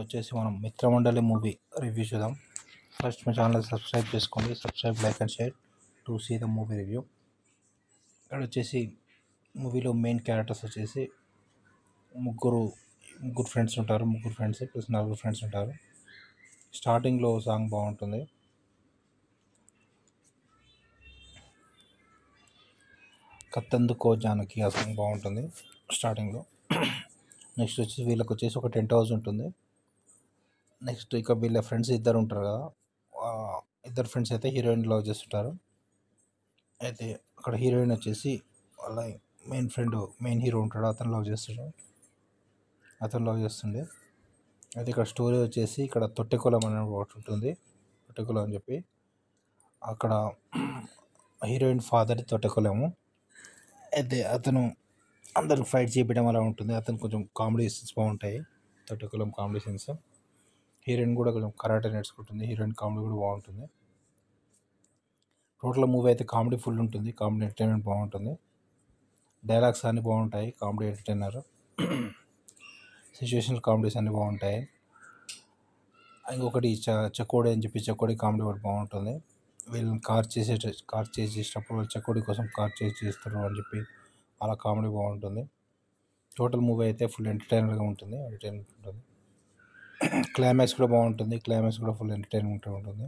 వచ్చేసి మనం Mithra Mandali movie review చూద్దాం. ఫస్ట్ మా ఛానల్ సబ్స్క్రైబ్ చేసుకోండి. Subscribe, like and share to see the movie review. ఇక్కడ వచ్చేసి మూవీలో మెయిన్ క్యారెక్టర్స్ వచ్చేసి ముగ్గురు ఫ్రెండ్స్ ఉంటారు. ముగ్గురు ఫ్రెండ్స్ ప్లస్ 4 ఫ్రెండ్స్ ఉంటారు. స్టార్టింగ్లో సాంగ్ బాగుంటుంది. కత్తందుకో జానకి ఆ సాంగ్ బాగుంటుంది స్టార్టింగ్లో. నెక్స్ట్ వచ్చేసి వీళ్ళకి వచ్చేసి ఒక టెంట్ హౌస్ ఉంటుంది. నెక్స్ట్ ఇక వీళ్ళ ఫ్రెండ్స్ ఇద్దరు ఉంటారు కదా, ఇద్దరు ఫ్రెండ్స్ అయితే హీరోయిన్ లవ్ చేస్తుంటారు. అయితే అక్కడ హీరోయిన్ వచ్చేసి వాళ్ళ మెయిన్ హీరో ఉంటాడు, అతను లవ్ చేస్తుండే. అయితే ఇక్కడ స్టోరీ వచ్చేసి ఇక్కడ తొట్టెకులం అనే ఒకటి ఉంటుంది. తొట్టెకులం అని చెప్పి అక్కడ హీరోయిన్ ఫాదర్ తొట్టెకులము. అయితే అతను అందరికి ఫైట్ చేయడం అలా ఉంటుంది. అతను కొంచెం కామెడీ సీన్స్ బాగుంటాయి, తొట్టెకులం కామెడీ సీన్స్. హీరోయిన్ కూడా కొంచెం కరాటే నేర్చుకుంటుంది. హీరోయిన్ కామెడీ కూడా బాగుంటుంది. టోటల్ మూవీ అయితే కామెడీ ఫుల్ ఉంటుంది. కామెడీ ఎంటర్టైన్మెంట్ బాగుంటుంది. డైలాగ్స్ అన్నీ బాగుంటాయి. కామెడీ ఎంటర్టైనర్, సిచ్యువేషనల్ కామెడీస్ అన్నీ బాగుంటాయి. ఇంకొకటి చకోడి అని చెప్పి చకోడి కామెడీ కూడా బాగుంటుంది. వీళ్ళని కార్ చేసేటప్పుడు వాళ్ళు చకోడి కోసం కార్ చేస్తారు అని చెప్పి అలా కామెడీ బాగుంటుంది. టోటల్ మూవీ అయితే ఫుల్ ఎంటర్టైనర్గా ఉంటుంది. క్లైమాక్స్ కూడా బాగుంటుంది. క్లైమాక్స్ కూడా ఫుల్ ఎంటర్టైన్మెంట్ ఉంటుంది.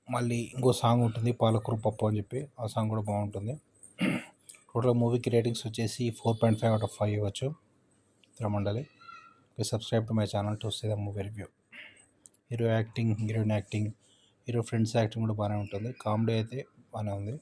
మళ్ళీ ఇంకో సాంగ్ ఉంటుంది, పాలకూర పప్పు అని చెప్పి, ఆ సాంగ్ కూడా బాగుంటుంది. టోటల్ మూవీకి రేటింగ్స్ వచ్చేసి 4.5/5 ఇవ్వచ్చు. Mithra Mandali. Subscribe to my channel to see the movie review. Hero acting, heroine acting, hero friends acting కూడా బాగానే ఉంటుంది. కామెడీ అయితే బాగానే ఉంది.